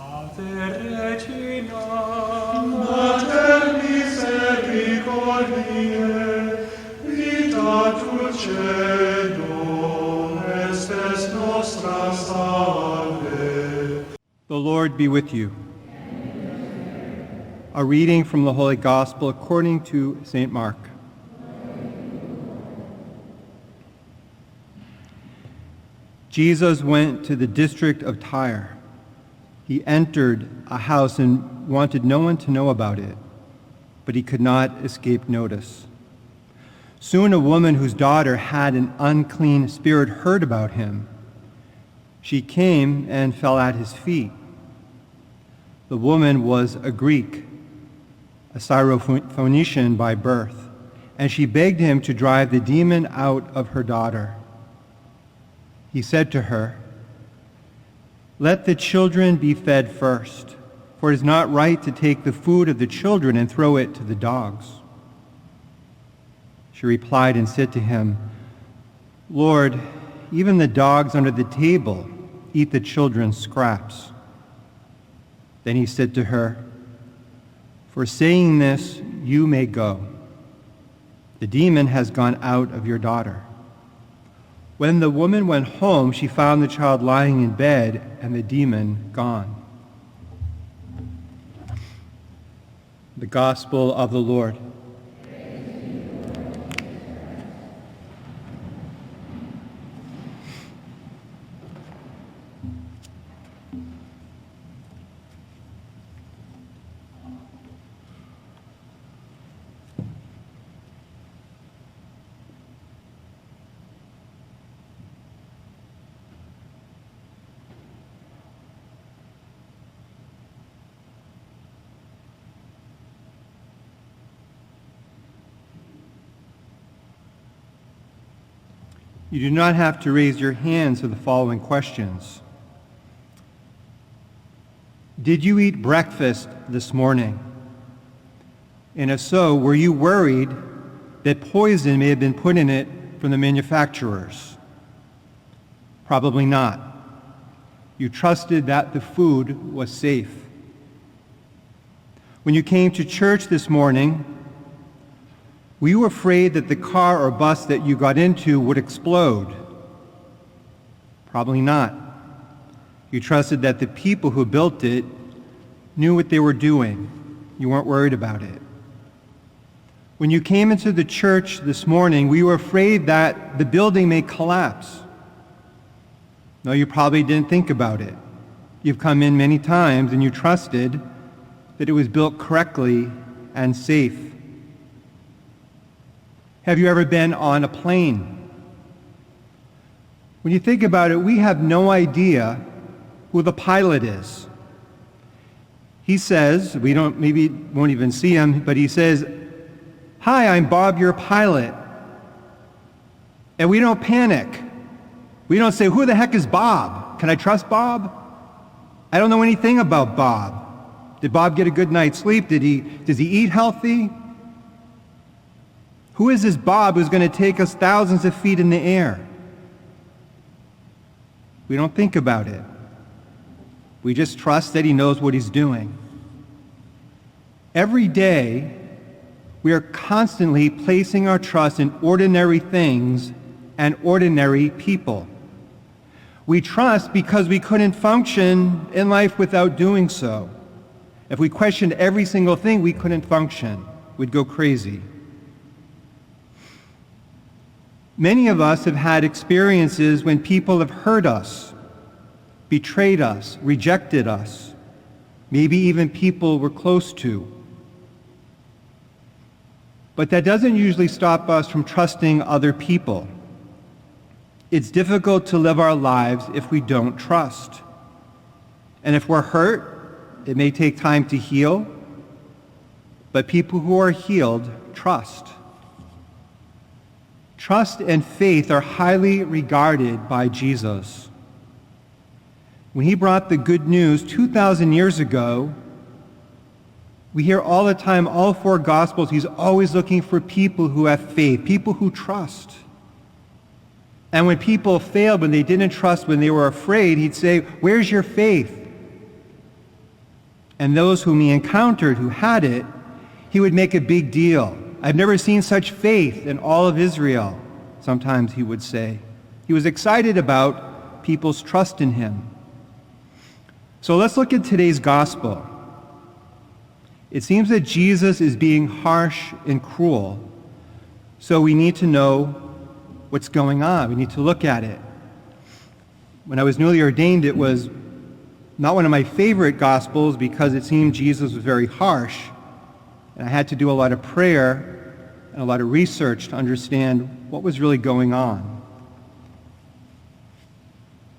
Ave Regina, Mater misericordiae, vita dulcedo, estes nostra salve. The Lord be with you. A reading from the Holy Gospel according to St. Mark. Jesus went to the district of Tyre. He entered a house and wanted no one to know about it, but he could not escape notice. Soon a woman whose daughter had an unclean spirit heard about him. She came and fell at his feet. The woman was a Greek, a Syrophoenician by birth, and she begged him to drive the demon out of her daughter. He said to her, "Let the children be fed first, for it is not right to take the food of the children and throw it to the dogs." She replied and said to him, "Lord, even the dogs under the table eat the children's scraps." Then he said to her, "For saying this, you may go. The demon has gone out of your daughter." When the woman went home, she found the child lying in bed and the demon gone. The Gospel of the Lord. You do not have to raise your hands for the following questions. Did you eat breakfast this morning? And if so, were you worried that poison may have been put in it from the manufacturers? Probably not. You trusted that the food was safe. When you came to church this morning, were you afraid that the car or bus that you got into would explode? Probably not. You trusted that the people who built it knew what they were doing. You weren't worried about it. When you came into the church this morning, were you afraid that the building may collapse? No, you probably didn't think about it. You've come in many times and you trusted that it was built correctly and safe. Have you ever been on a plane? When you think about it, we have no idea who the pilot is. He says, maybe won't even see him, but he says, "Hi, I'm Bob, your pilot." And we don't panic. We don't say, "Who the heck is Bob? Can I trust Bob? I don't know anything about Bob. Did Bob get a good night's sleep? Does he eat healthy? Who is this Bob who's going to take us thousands of feet in the air?" We don't think about it. We just trust that he knows what he's doing. Every day, we are constantly placing our trust in ordinary things and ordinary people. We trust because we couldn't function in life without doing so. If we questioned every single thing, we couldn't function. We'd go crazy. Many of us have had experiences when people have hurt us, betrayed us, rejected us, maybe even people we're close to. But that doesn't usually stop us from trusting other people. It's difficult to live our lives if we don't trust. And if we're hurt, it may take time to heal, but people who are healed trust. Trust and faith are highly regarded by Jesus. When he brought the good news 2,000 years ago, we hear all the time, all four Gospels, he's always looking for people who have faith, people who trust. And when people failed, when they didn't trust, when they were afraid, he'd say, "Where's your faith?" And those whom he encountered who had it, he would make a big deal. I've never seen such faith in all of Israel, sometimes he would say. He was excited about people's trust in him. So let's look at today's gospel. It seems that Jesus is being harsh and cruel, so we need to know what's going on. We need to look at it. When I was newly ordained, it was not one of my favorite gospels because it seemed Jesus was very harsh, and I had to do a lot of prayer and a lot of research to understand what was really going on.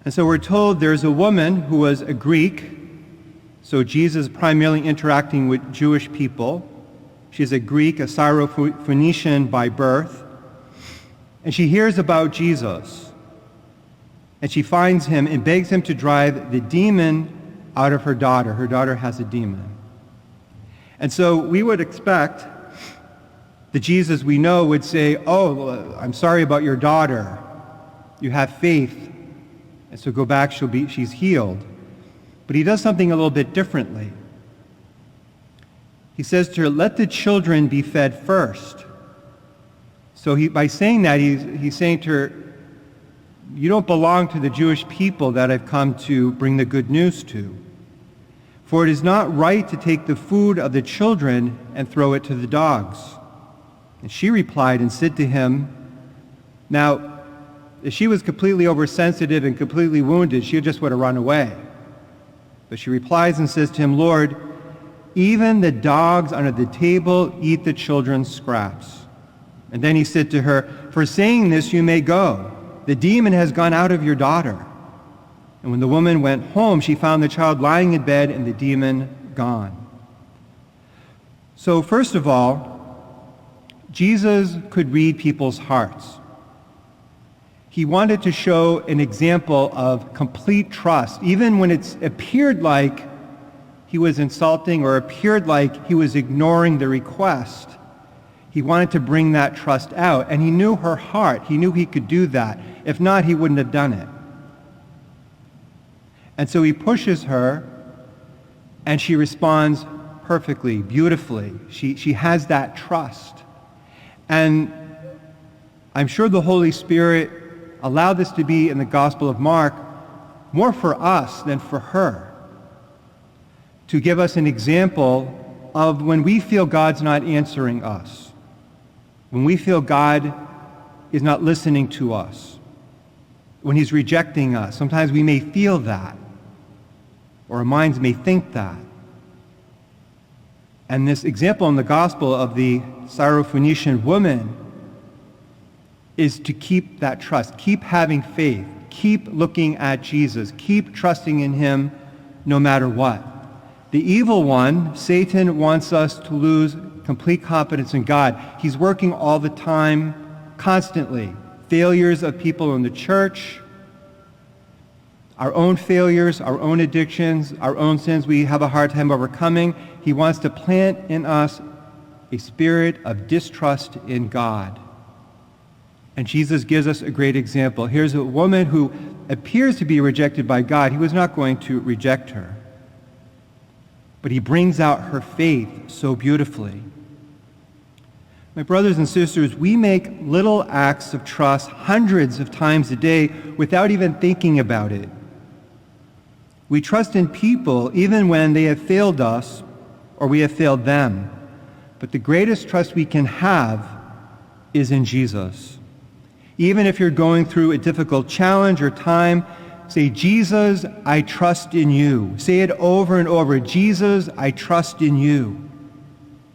And so we're told there's a woman who was a Greek, so Jesus primarily interacting with Jewish people. She's a Greek, a Syro-Phoenician by birth, and she hears about Jesus. And she finds him and begs him to drive the demon out of her daughter. Her daughter has a demon. And so we would expect the Jesus we know would say, "Oh, I'm sorry about your daughter. You have faith. And so go back, she's healed." But he does something a little bit differently. He says to her, "Let the children be fed first." So by saying that, he's saying to her, you don't belong to the Jewish people that I've come to bring the good news to. For it is not right to take the food of the children and throw it to the dogs. And she replied and said to him, now, if she was completely oversensitive and completely wounded, she just would have run away. But she replies and says to him, "Lord, even the dogs under the table eat the children's scraps." And then he said to her, "For saying this, you may go. The demon has gone out of your daughter." And when the woman went home, she found the child lying in bed and the demon gone. So first of all, Jesus could read people's hearts. He wanted to show an example of complete trust, even when it appeared like he was insulting or appeared like he was ignoring the request. He wanted to bring that trust out, and he knew her heart. He knew he could do that. If not, he wouldn't have done it. And so he pushes her, and she responds perfectly, beautifully. She has that trust. And I'm sure the Holy Spirit allowed this to be in the Gospel of Mark more for us than for her, to give us an example of when we feel God's not answering us, when we feel God is not listening to us, when he's rejecting us. Sometimes we may feel that, or our minds may think that. And this example in the gospel of the Syrophoenician woman is to keep that trust, keep having faith, keep looking at Jesus, keep trusting in him no matter what. The evil one, Satan, wants us to lose complete confidence in God. He's working all the time, constantly. Failures of people in the church, our own failures, our own addictions, our own sins we have a hard time overcoming. He wants to plant in us a spirit of distrust in God. And Jesus gives us a great example. Here's a woman who appears to be rejected by God. He was not going to reject her. But he brings out her faith so beautifully. My brothers and sisters, we make little acts of trust hundreds of times a day without even thinking about it. We trust in people even when they have failed us or we have failed them. But the greatest trust we can have is in Jesus. Even if you're going through a difficult challenge or time, say, "Jesus, I trust in you." Say it over and over. "Jesus, I trust in you."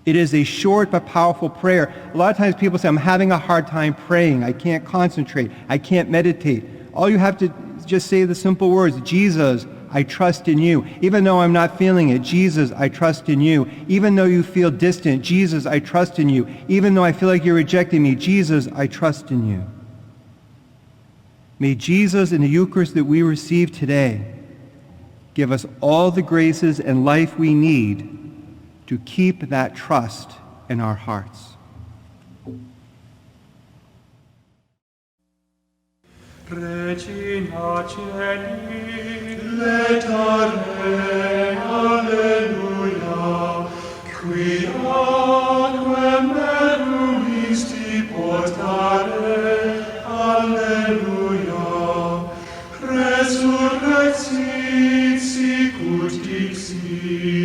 It is a short but powerful prayer. A lot of times people say, "I'm having a hard time praying. I can't concentrate. I can't meditate." All you have to just say the simple words, "Jesus, I trust in you." Even though I'm not feeling it, "Jesus, I trust in you." Even though you feel distant, "Jesus, I trust in you." Even though I feel like you're rejecting me, "Jesus, I trust in you." May Jesus in the Eucharist that we receive today give us all the graces and life we need to keep that trust in our hearts. Regina Celi, laetare, alleluia. resurrexit sicut dixit.